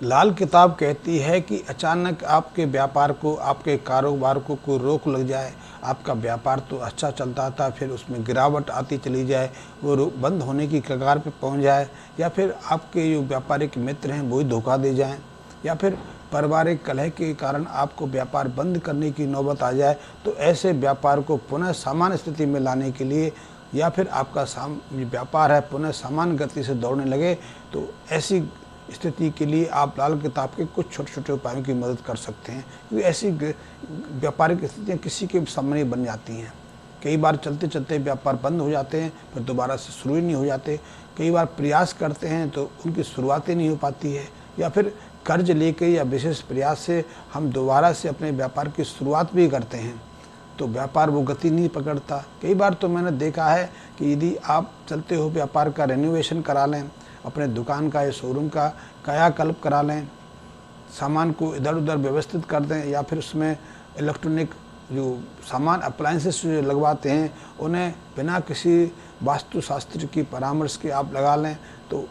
लाल किताब कहती है कि अचानक आपके व्यापार को, आपके कारोबार को कोई रोक लग जाए। आपका व्यापार तो अच्छा चलता था, फिर उसमें गिरावट आती चली जाए, वो बंद होने की कगार पे पहुंच जाए, या फिर आपके जो व्यापारिक मित्र हैं वही धोखा दे जाएं, या फिर पारिवारिक कलह के कारण आपको व्यापार बंद करने की नौबत आ जाए। तो ऐसे व्यापार को पुनः सामान्य स्थिति में लाने के लिए, या फिर आपका व्यापार है पुनः सामान्य गति से दौड़ने लगे, तो ऐसी स्थिति के लिए आप लाल किताब के कुछ छोटे छोटे उपायों की मदद कर सकते हैं। क्योंकि ऐसी व्यापारिक स्थितियाँ किसी के सामने बन जाती हैं। कई बार चलते चलते व्यापार बंद हो जाते हैं, फिर दोबारा से शुरू ही नहीं हो जाते। कई बार प्रयास करते हैं तो उनकी शुरुआत ही नहीं हो पाती है, या फिर कर्ज लेके या विशेष प्रयास से हम दोबारा से अपने व्यापार की शुरुआत भी करते हैं तो व्यापार वो गति नहीं पकड़ता। कई बार तो मैंने देखा है कि यदि आप चलते हो व्यापार का रेनोवेशन करा लें, अपने दुकान का या शोरूम का कायाकल्प करा लें, सामान को इधर उधर व्यवस्थित कर दें, या फिर उसमें इलेक्ट्रॉनिक जो सामान अप्लायंसेस जो लगवाते हैं उन्हें बिना किसी वास्तुशास्त्र की परामर्श के आप लगा लें, तो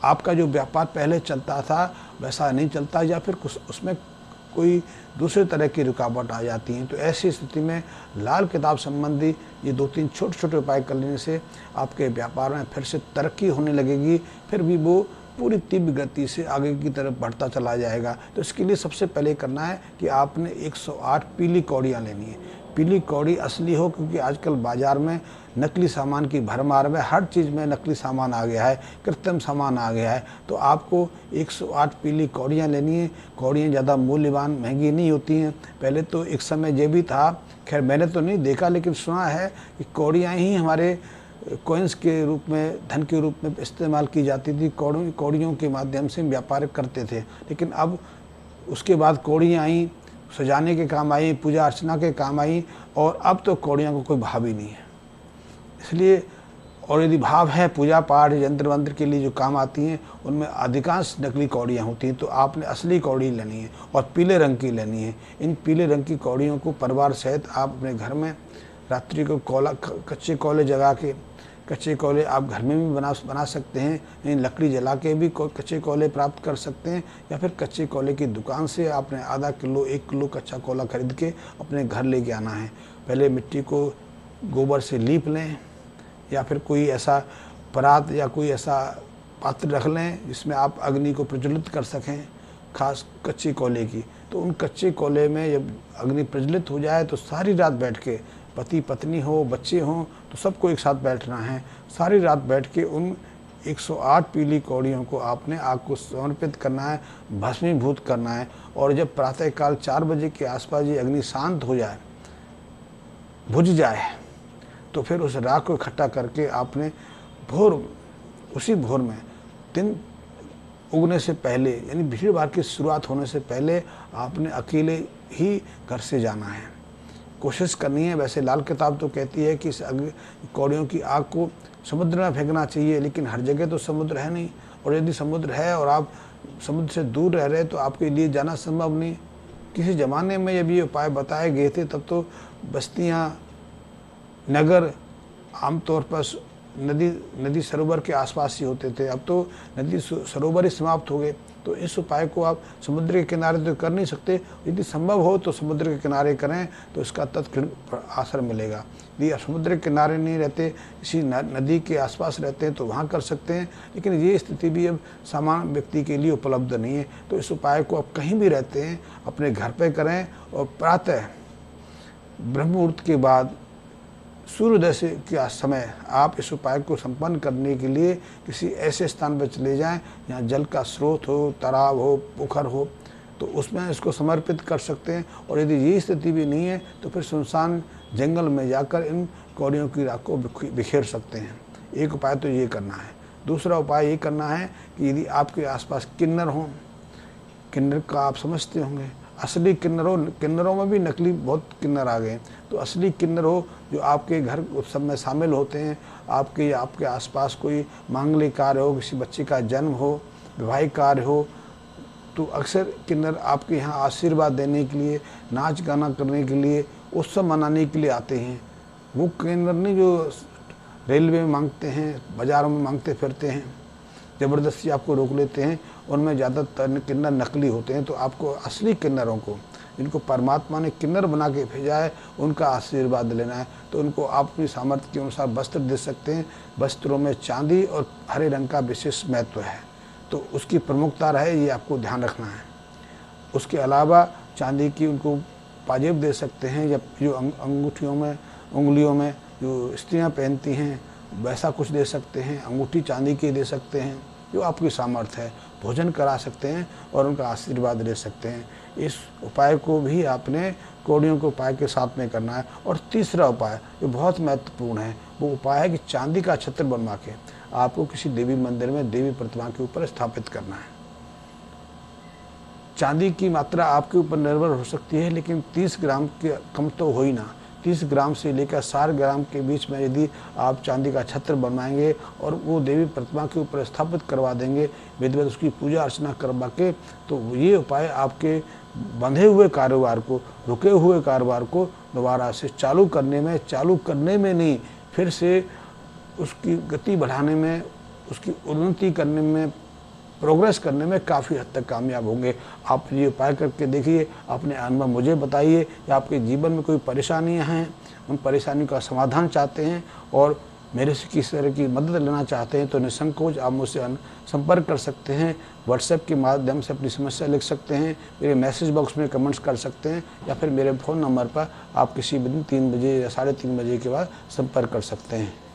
आपका जो व्यापार पहले चलता था वैसा नहीं चलता, या फिर कुछ उसमें कोई दूसरे तरह की रुकावट आ जाती हैं। तो ऐसी स्थिति में लाल किताब संबंधी ये 2-3 छोटे छोटे उपाय कर लेने से आपके व्यापार में फिर से तरक्की होने लगेगी, फिर भी वो पूरी तीव्र गति से आगे की तरफ बढ़ता चला जाएगा। तो इसके लिए सबसे पहले करना है कि आपने 108 पीली कौड़ियाँ लेनी है। पीली कौड़ी असली हो, क्योंकि आजकल बाज़ार में नकली सामान की भरमार में हर चीज़ में नकली सामान आ गया है, कृत्रिम सामान आ गया है। तो आपको 108 पीली कौड़ियाँ लेनी है। कौड़ियाँ ज़्यादा मूल्यवान महंगी नहीं होती हैं। पहले तो एक समय ये भी था, खैर मैंने तो नहीं देखा लेकिन सुना है कि कौड़ियाँ ही हमारे कॉइन्स के रूप में, धन के रूप में इस्तेमाल की जाती थी। कौड़ियों के माध्यम से व्यापार करते थे। लेकिन अब उसके बाद कौड़ियाँ आई, सजाने के काम आई, पूजा अर्चना के काम आई, और अब तो कौड़ियों को कोई भाव ही नहीं है। इसलिए, और यदि भाव है पूजा पाठ यंत्र वंत्र के लिए जो काम आती हैं उनमें अधिकांश नकली कौड़ियाँ होती हैं। तो आपने असली कौड़ी लेनी है और पीले रंग की लेनी है। इन पीले रंग की कौड़ियों को परिवार सहित आप अपने घर में रात्रि को कच्चे कोयले जगा के, कच्चे कोयले आप घर में भी बना सकते हैं, यानी लकड़ी जला के भी कच्चे कोयले प्राप्त कर सकते हैं, या फिर कच्चे कोयले की दुकान से आपने आधा किलो 1 किलो कच्चा कोयला खरीद के अपने घर लेके आना है। पहले मिट्टी को गोबर से लीप लें, या फिर कोई ऐसा परात या कोई ऐसा पात्र रख लें जिसमें आप अग्नि को प्रज्वलित कर सकें, खास कच्चे कोयले की। तो उन कच्चे कोयले में जब अग्नि प्रज्वलित हो जाए तो सारी रात बैठ के, पति पत्नी हो बच्चे हों तो सबको एक साथ बैठना है, सारी रात बैठ के उन 108 पीली कौड़ियों को आपने आग को समर्पित करना है, भस्मीभूत करना है। और जब प्रातःकाल 4 बजे के आसपास ये अग्नि शांत हो जाए, बुझ जाए, तो फिर उस राख को इकट्ठा करके आपने उसी भोर में दिन उगने से पहले, यानी भीड़ भाड़ की शुरुआत होने से पहले आपने अकेले ही घर से जाना है। कोशिश करनी है। वैसे लाल किताब तो कहती है कि इस कौड़ियों की आग को समुद्र में फेंकना चाहिए, लेकिन हर जगह तो समुद्र है नहीं, और यदि समुद्र है और आप समुद्र से दूर रह रहे तो आपके लिए जाना संभव नहीं। किसी ज़माने में जब ये उपाय बताए गए थे तब तो बस्तियाँ, नगर आमतौर पर नदी सरोवर के आसपास ही होते थे। अब तो नदी सरोवर ही समाप्त हो गए। तो इस उपाय को आप समुद्र के किनारे तो कर नहीं सकते, यदि संभव हो तो समुद्र के किनारे करें तो इसका तत्क्षण असर मिलेगा। यदि आप समुद्र के किनारे नहीं रहते, इसी नदी के आसपास रहते हैं तो वहाँ कर सकते हैं, लेकिन ये स्थिति भी अब सामान्य व्यक्ति के लिए उपलब्ध नहीं है। तो इस उपाय को आप कहीं भी रहते हैं अपने घर पर करें, और प्रातः ब्रह्म मुहूर्त के बाद सूर्योदय से के समय आप इस उपाय को संपन्न करने के लिए किसी ऐसे स्थान पर चले जाएं जहाँ जल का स्रोत हो, तालाब हो, पोखर हो, तो उसमें इसको समर्पित कर सकते हैं। और यदि ये स्थिति भी नहीं है तो फिर सुनसान जंगल में जाकर इन कौड़ियों की राख को बिखेर सकते हैं। एक उपाय तो ये करना है। दूसरा उपाय ये करना है कि यदि आपके आसपास किन्नर हों, किन्नर का आप समझते होंगे, असली किन्नर हो, किन्नरों में भी नकली बहुत किन्नर आ गए, तो असली किन्नर हो जो आपके घर उत्सव में शामिल होते हैं, आपके आसपास कोई मांगलिक कार्य हो, किसी बच्चे का जन्म हो, विवाहिक कार्य हो, तो अक्सर किन्नर आपके यहाँ आशीर्वाद देने के लिए, नाच गाना करने के लिए, उत्सव मनाने के लिए आते हैं। वो किन्नर नहीं जो रेलवे में मांगते हैं, बाज़ारों में मांगते फिरते हैं। ज़बरदस्ती आपको रोक लेते हैं, उनमें ज़्यादातर किन्नर नकली होते हैं। तो आपको असली किन्नरों को, जिनको परमात्मा ने किन्नर बना के भेजा है, उनका आशीर्वाद लेना है। तो उनको आप अपनी सामर्थ्य के अनुसार वस्त्र दे सकते हैं। वस्त्रों में चांदी और हरे रंग का विशेष महत्व है, तो उसकी प्रमुखता रहे, ये आपको ध्यान रखना है। उसके अलावा चांदी की उनको पाजेब दे सकते हैं, या जो अंगूठियों में, उंगलियों में जो स्त्रियां पहनती हैं वैसा कुछ दे सकते हैं। अंगूठी चांदी की दे सकते हैं, जो आपकी सामर्थ्य है। भोजन करा सकते हैं और उनका आशीर्वाद ले सकते हैं। इस उपाय को भी आपने कौड़ियों के उपाय के साथ में करना है। और तीसरा उपाय जो बहुत महत्वपूर्ण है, वो उपाय है कि चांदी का छत्र बनवा के आपको किसी देवी मंदिर में देवी प्रतिमा के ऊपर स्थापित करना है। चांदी की मात्रा आपके ऊपर निर्भर हो सकती है, लेकिन 30 ग्राम के कम तो हो ही ना। 30 ग्राम से लेकर 60 ग्राम के बीच में यदि आप चांदी का छत्र बनवाएंगे और वो देवी प्रतिमा के ऊपर स्थापित करवा देंगे, विधिवत उसकी पूजा अर्चना करवा के, तो ये उपाय आपके बंधे हुए कारोबार को, रुके हुए कारोबार को दोबारा से चालू करने में नहीं, फिर से उसकी गति बढ़ाने में, उसकी उन्नति करने में, प्रोग्रेस करने में काफ़ी हद तक कामयाब होंगे। आप ये उपाय करके देखिए, अपने अनुभव मुझे बताइए कि आपके जीवन में कोई परेशानियां हैं, उन परेशानियों का समाधान चाहते हैं और मेरे से किसी तरह की मदद लेना चाहते हैं, तो निसंकोच आप मुझसे संपर्क कर सकते हैं। व्हाट्सएप के माध्यम से अपनी समस्या लिख सकते हैं, मेरे मैसेज बॉक्स में कमेंट्स कर सकते हैं, या फिर मेरे फ़ोन नंबर पर आप किसी भी दिन 3 बजे या 3:30 बजे के बाद संपर्क कर सकते हैं।